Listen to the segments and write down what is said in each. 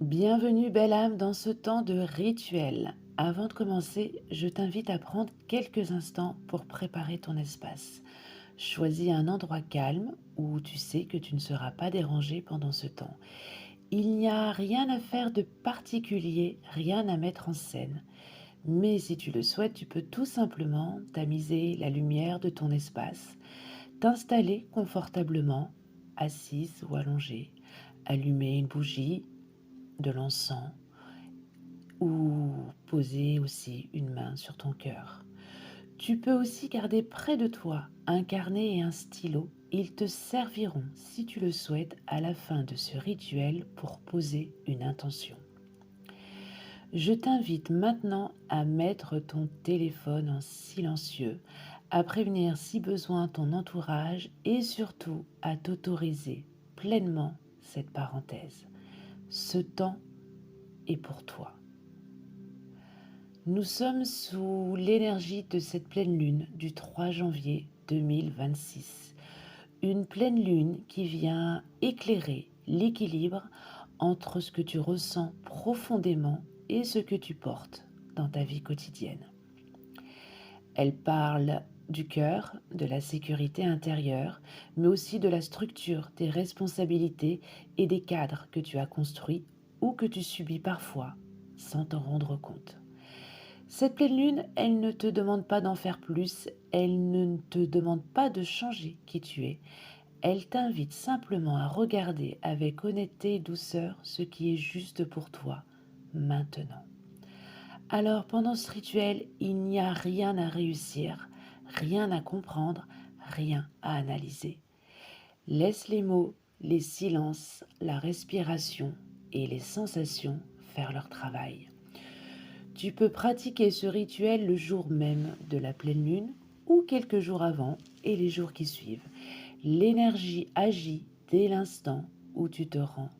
Bienvenue belle âme dans ce temps de rituel. Avant de commencer, je t'invite à prendre quelques instants pour préparer ton espace. Choisis un endroit calme où tu sais que tu ne seras pas dérangé pendant ce temps. Il n'y a rien à faire de particulier, rien à mettre en scène. Mais si tu le souhaites, tu peux tout simplement tamiser la lumière de ton espace, t'installer confortablement, assise ou allongée, allumer une bougie, de l'encens ou poser aussi une main sur ton cœur. Tu peux aussi garder près de toi un carnet et un stylo. Ils te serviront, si tu le souhaites, à la fin de ce rituel pour poser une intention. Je t'invite maintenant à mettre ton téléphone en silencieux, à prévenir si besoin ton entourage et surtout à t'autoriser pleinement cette parenthèse. Ce temps est pour toi. Nous sommes sous l'énergie de cette pleine lune du 3 janvier 2026. Une pleine lune qui vient éclairer l'équilibre entre ce que tu ressens profondément et ce que tu portes dans ta vie quotidienne. Elle parle du cœur, de la sécurité intérieure, mais aussi de la structure, des responsabilités et des cadres que tu as construits ou que tu subis parfois sans t'en rendre compte. Cette pleine lune, elle ne te demande pas d'en faire plus, elle ne te demande pas de changer qui tu es. Elle t'invite simplement à regarder avec honnêteté et douceur ce qui est juste pour toi maintenant. Alors pendant ce rituel, il n'y a rien à réussir, rien à comprendre, rien à analyser. Laisse les mots, les silences, la respiration et les sensations faire leur travail. Tu peux pratiquer ce rituel le jour même de la pleine lune ou quelques jours avant et les jours qui suivent. L'énergie agit dès l'instant où tu te rends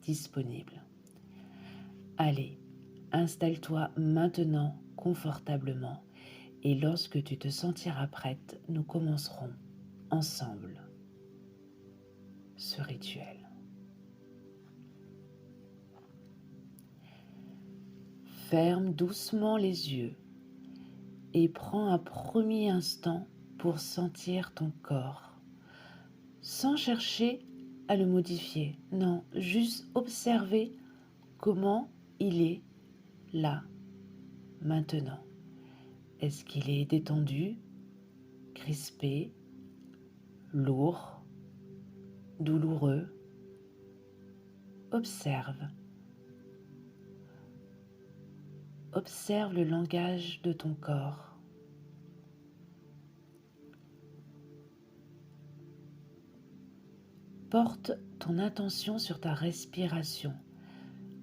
disponible. Allez, installe-toi maintenant confortablement et lorsque tu te sentiras prête, nous commencerons ensemble ce rituel. Ferme doucement les yeux et prends un premier instant pour sentir ton corps, sans chercher à le modifier. Non, juste observer comment il est là, maintenant. Est-ce qu'il est détendu, crispé, lourd, douloureux? Observe. Observe le langage de ton corps. Porte ton attention sur ta respiration.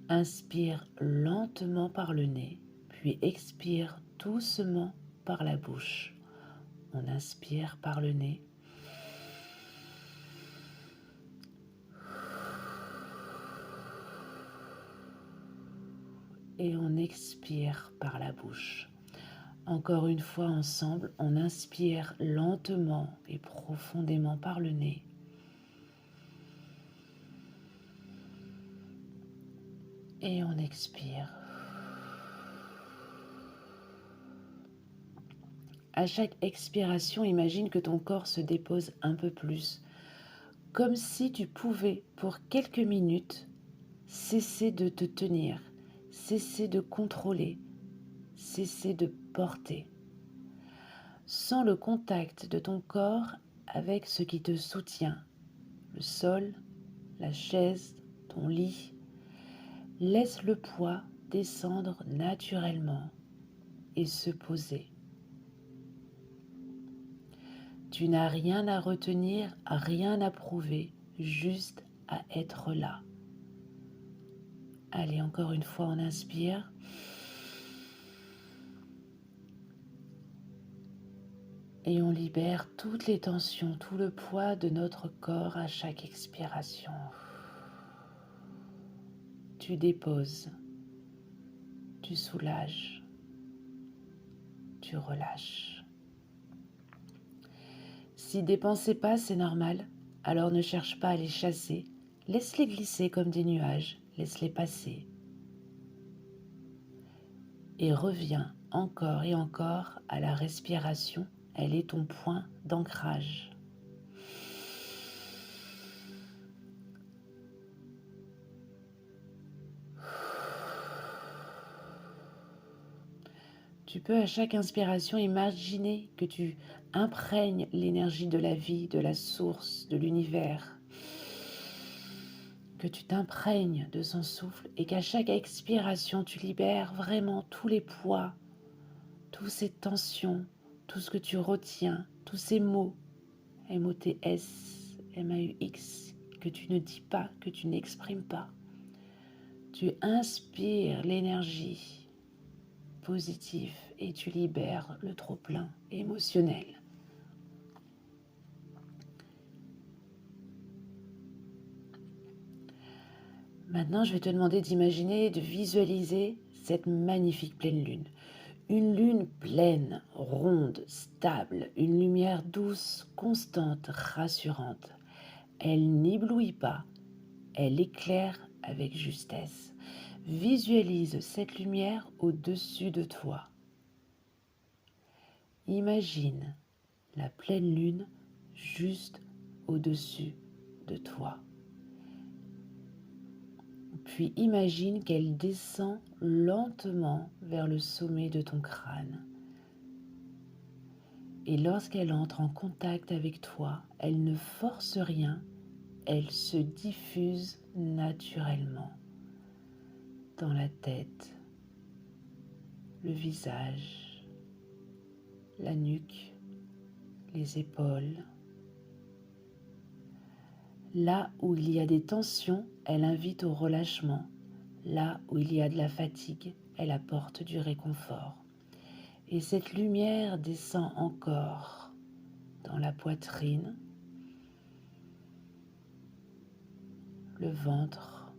Inspire lentement par le nez, puis expire doucement par la bouche. On inspire par le nez. Et on expire par la bouche. Encore une fois ensemble, on inspire lentement et profondément par le nez. Et on expire. À chaque expiration, imagine que ton corps se dépose un peu plus, comme si tu pouvais, pour quelques minutes, cesser de te tenir, cesser de contrôler, cesser de porter. Sens le contact de ton corps avec ce qui te soutient, le sol, la chaise, ton lit. Laisse le poids descendre naturellement et se poser. Tu n'as rien à retenir, rien à prouver, juste à être là. Allez, encore une fois, on inspire. Et on libère toutes les tensions, tout le poids de notre corps à chaque expiration. Tu déposes, tu soulages, tu relâches. Si des pensées passent, c'est normal, alors ne cherche pas à les chasser, Laisse-les glisser comme des nuages, laisse-les passer. Et reviens encore et encore à la respiration, elle est ton point d'ancrage. Tu peux à chaque inspiration imaginer que tu imprègnes l'énergie de la vie, de la source, de l'univers, que tu t'imprègnes de son souffle et qu'à chaque expiration, tu libères vraiment tous les poids, toutes ces tensions, tout ce que tu retiens, tous ces mots, M-O-T-S, M-A-U-X, que tu ne dis pas, que tu n'exprimes pas. Tu inspires l'énergie positive et tu libères le trop-plein émotionnel. Maintenant, je vais te demander d'imaginer et de visualiser cette magnifique pleine lune. Une lune pleine, ronde, stable, une lumière douce, constante, rassurante. Elle n'éblouit pas, elle éclaire avec justesse. Visualise cette lumière au-dessus de toi. Imagine la pleine lune juste au-dessus de toi. Puis imagine qu'elle descend lentement vers le sommet de ton crâne. Et lorsqu'elle entre en contact avec toi, elle ne force rien, elle se diffuse naturellement dans la tête, le visage, la nuque, les épaules. Là où il y a des tensions, elle invite au relâchement. Là où il y a de la fatigue, elle apporte du réconfort. Et cette lumière descend encore dans la poitrine, le ventre,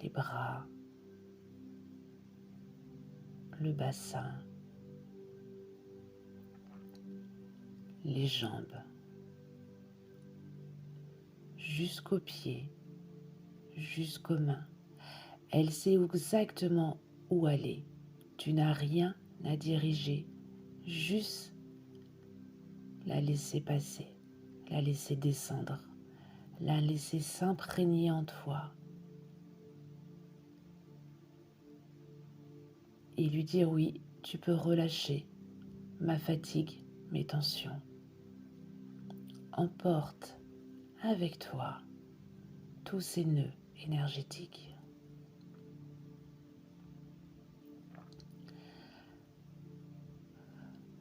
les bras, le bassin, les jambes, jusqu'aux pieds, jusqu'aux mains. Elle sait exactement où aller. Tu n'as rien à diriger, juste la laisser passer, la laisser descendre, la laisser s'imprégner en toi et lui dire oui, tu peux relâcher ma fatigue, mes tensions. Emporte avec toi tous ces nœuds énergétiques.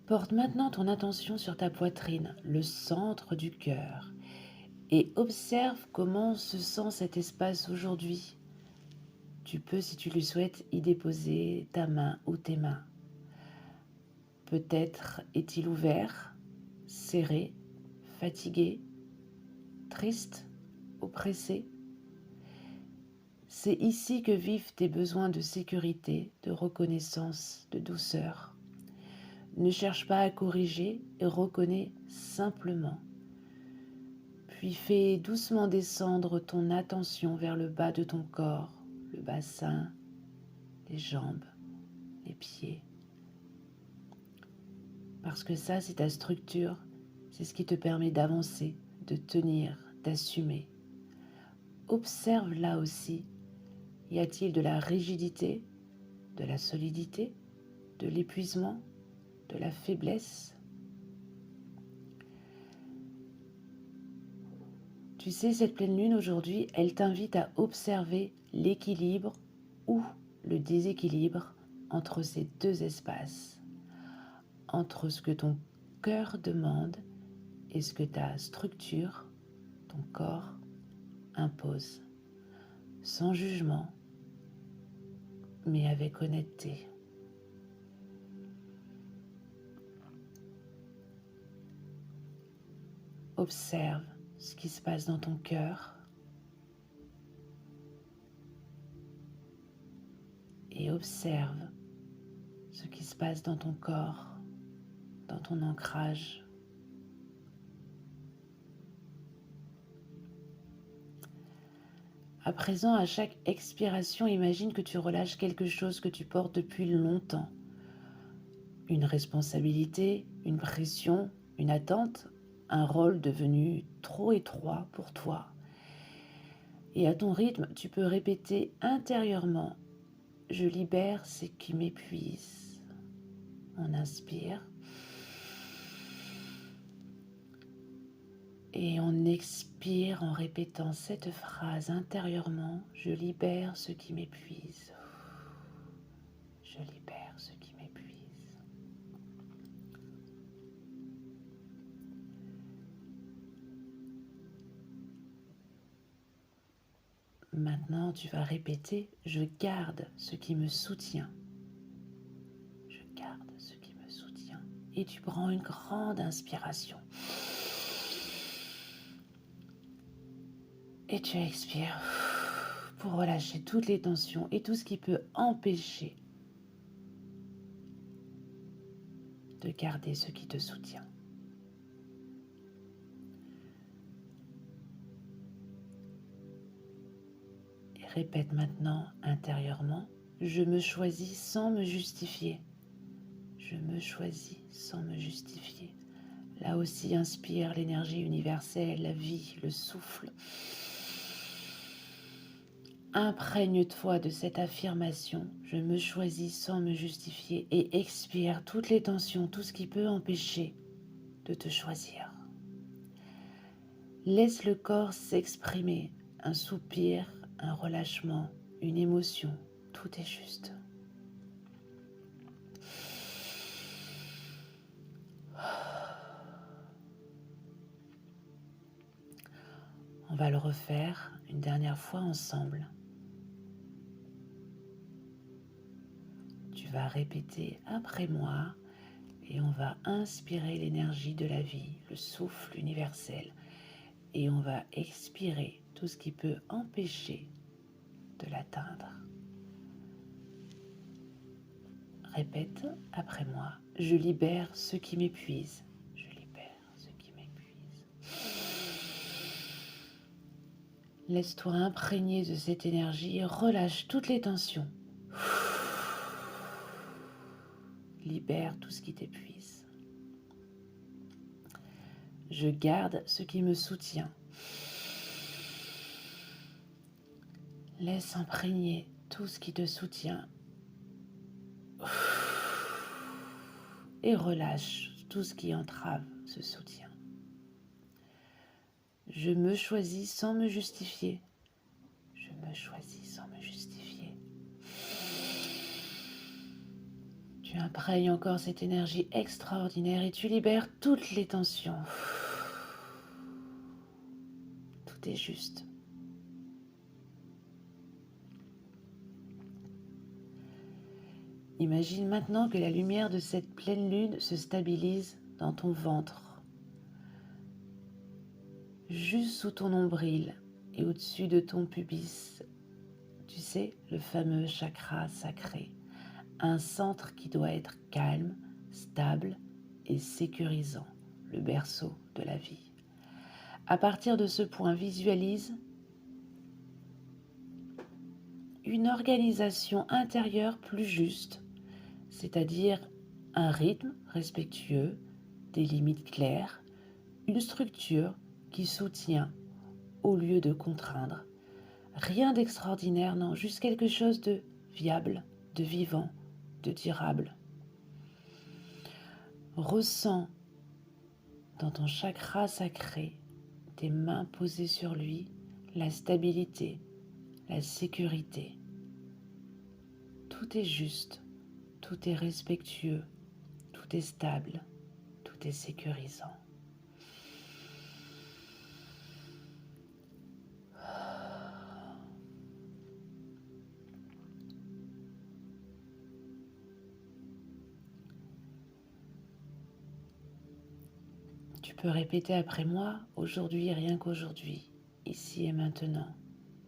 Porte maintenant ton attention sur ta poitrine, le centre du cœur, et observe comment se sent cet espace aujourd'hui. Tu peux, si tu le souhaites, y déposer ta main ou tes mains. Peut-être est-il ouvert, serré, fatigué, triste, oppressé. C'est ici que vivent tes besoins de sécurité, de reconnaissance, de douceur. Ne cherche pas à corriger et reconnais simplement. Puis fais doucement descendre ton attention vers le bas de ton corps, le bassin, les jambes, les pieds. Parce que ça, c'est ta structure, c'est ce qui te permet d'avancer, de tenir, d'assumer. Observe là aussi, y a-t-il de la rigidité, de la solidité, de l'épuisement, de la faiblesse? Tu sais, cette pleine lune aujourd'hui, elle t'invite à observer l'équilibre ou le déséquilibre entre ces deux espaces, entre ce que ton cœur demande et ce que ta structure, ton corps, impose, sans jugement, mais avec honnêteté. Observe ce qui se passe dans ton cœur et observe ce qui se passe dans ton corps, dans ton ancrage. À présent, à chaque expiration, imagine que tu relâches quelque chose que tu portes depuis longtemps. Une responsabilité, une pression, une attente, un rôle devenu trop étroit pour toi. Et à ton rythme, tu peux répéter intérieurement: je libère ce qui m'épuise. On inspire et on expire en répétant cette phrase intérieurement: je libère ce qui m'épuise. Je libère ce qui m'épuise. Maintenant, tu vas répéter: je garde ce qui me soutient. Je garde ce qui me soutient. Et tu prends une grande inspiration. Et tu expires pour relâcher toutes les tensions et tout ce qui peut empêcher de garder ce qui te soutient. Et répète maintenant intérieurement: je me choisis sans me justifier. Je me choisis sans me justifier. Là aussi, inspire l'énergie universelle, la vie, le souffle. Imprègne-toi de cette affirmation: je me choisis sans me justifier, et expire toutes les tensions, tout ce qui peut empêcher de te choisir. Laisse le corps s'exprimer, un soupir, un relâchement, une émotion, tout est juste. On va le refaire une dernière fois ensemble. Tu vas répéter après moi et on va inspirer l'énergie de la vie, le souffle universel, et on va expirer tout ce qui peut empêcher de l'atteindre. Répète après moi: je libère ce qui m'épuise. Je libère ce qui m'épuise. Laisse-toi imprégner de cette énergie et relâche toutes les tensions. Libère tout ce qui t'épuise. Je garde ce qui me soutient. Laisse imprégner tout ce qui te soutient. Et relâche tout ce qui entrave ce soutien. Je me choisis sans me justifier. Je me choisis sans me justifier. Tu imprègnes encore cette énergie extraordinaire et tu libères toutes les tensions. Tout est juste. Imagine maintenant que la lumière de cette pleine lune se stabilise dans ton ventre, juste sous ton nombril et au-dessus de ton pubis. Tu sais, le fameux chakra sacré, un centre qui doit être calme, stable et sécurisant, le berceau de la vie. À partir de ce point, visualise une organisation intérieure plus juste, c'est-à-dire un rythme respectueux, des limites claires, une structure qui soutient au lieu de contraindre. Rien d'extraordinaire, non, juste quelque chose de viable, de vivant, de durable. Ressens dans ton chakra sacré, tes mains posées sur lui, la stabilité, la sécurité. Tout est juste, tout est respectueux, tout est stable, tout est sécurisant. Tu peux répéter après moi: aujourd'hui, rien qu'aujourd'hui, ici et maintenant.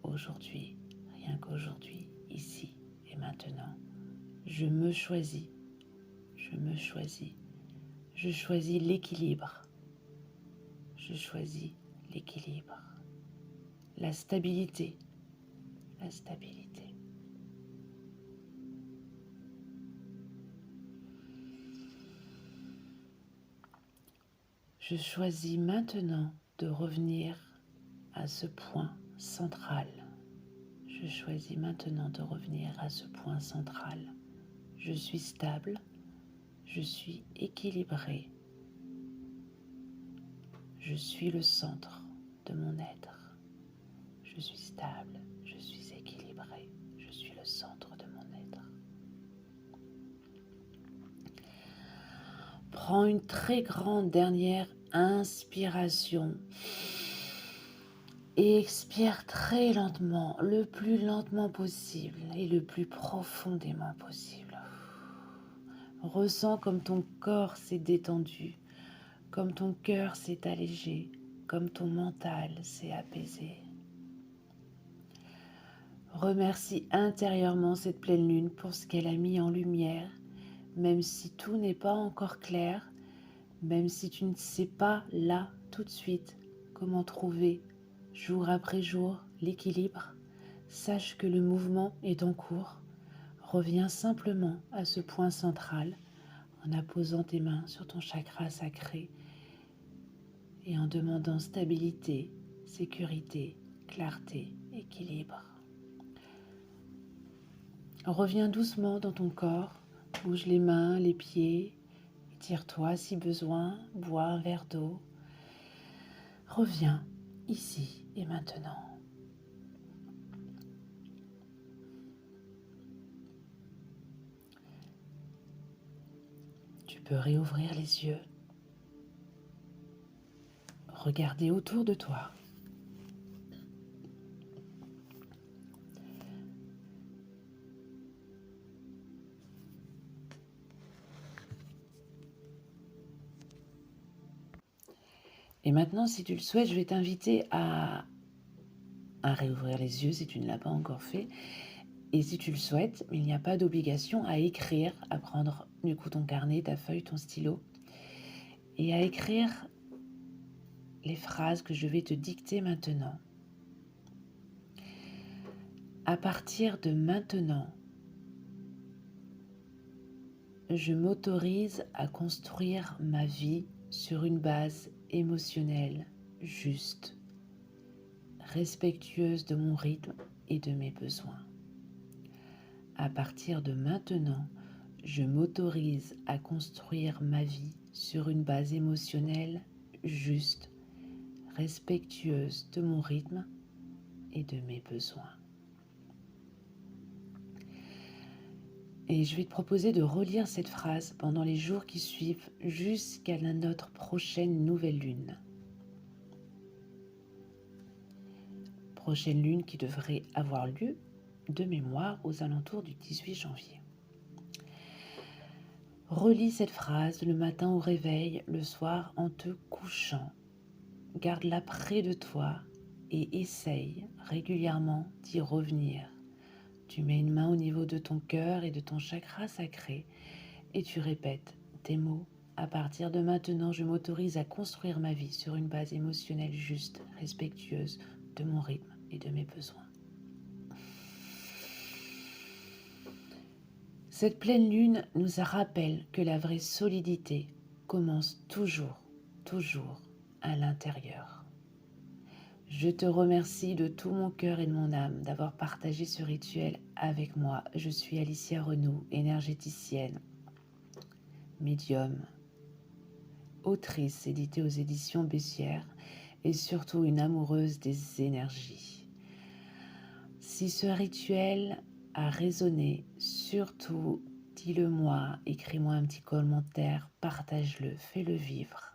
Aujourd'hui, rien qu'aujourd'hui, ici et maintenant. Je me choisis, je me choisis, je choisis l'équilibre. Je choisis l'équilibre, la stabilité, la stabilité. Je choisis maintenant de revenir à ce point central. Je choisis maintenant de revenir à ce point central. Je suis stable, je suis équilibré. Je suis le centre de mon être. Je suis stable, je suis équilibré, je suis le centre de mon être. Prends une très grande dernière inspiration et expire très lentement, le plus lentement possible et le plus profondément possible. Ressens comme ton corps s'est détendu, comme ton cœur s'est allégé, comme ton mental s'est apaisé. Remercie intérieurement cette pleine lune pour ce qu'elle a mis en lumière, même si tout n'est pas encore clair, même si tu ne sais pas là tout de suite comment trouver jour après jour l'équilibre. Sache que le mouvement est en cours. Reviens simplement à ce point central en apposant tes mains sur ton chakra sacré et en demandant stabilité, sécurité, clarté, équilibre. Reviens doucement dans ton corps, bouge les mains, les pieds, étire-toi si besoin, bois un verre d'eau. Reviens ici et maintenant. Tu peux réouvrir les yeux, regarder autour de toi. Et maintenant, si tu le souhaites, je vais t'inviter à réouvrir les yeux si tu ne l'as pas encore fait. Et si tu le souhaites, il n'y a pas d'obligation à écrire, à prendre du coup ton carnet, ta feuille, ton stylo, et à écrire les phrases que je vais te dicter maintenant. À partir de maintenant, je m'autorise à construire ma vie sur une base émotionnelle juste, respectueuse de mon rythme et de mes besoins. À partir de maintenant, je m'autorise à construire ma vie sur une base émotionnelle juste, respectueuse de mon rythme et de mes besoins. Et je vais te proposer de relire cette phrase pendant les jours qui suivent jusqu'à notre prochaine nouvelle lune. Prochaine lune qui devrait avoir lieu de mémoire aux alentours du 18 janvier. Relis cette phrase le matin au réveil, le soir en te couchant. Garde-la près de toi et essaye régulièrement d'y revenir. Tu mets une main au niveau de ton cœur et de ton chakra sacré et tu répètes tes mots. À partir de maintenant, je m'autorise à construire ma vie sur une base émotionnelle juste, respectueuse de mon rythme et de mes besoins. Cette pleine lune nous rappelle que la vraie solidité commence toujours à l'intérieur. Je te remercie de tout mon cœur et de mon âme d'avoir partagé ce rituel avec moi. Je suis Alicia Renaud, énergéticienne, médium, autrice éditée aux éditions Bessières et surtout une amoureuse des énergies. Si ce rituel a résonné, surtout dis-le moi, écris-moi un petit commentaire, partage-le, fais-le vivre.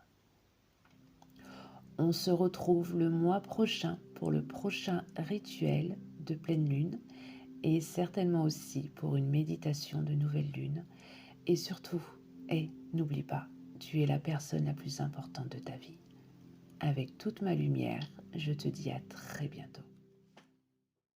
On se retrouve le mois prochain pour le prochain rituel de pleine lune et certainement aussi pour une méditation de nouvelle lune. Et surtout, n'oublie pas, tu es la personne la plus importante de ta vie. Avec toute ma lumière, je te dis à très bientôt.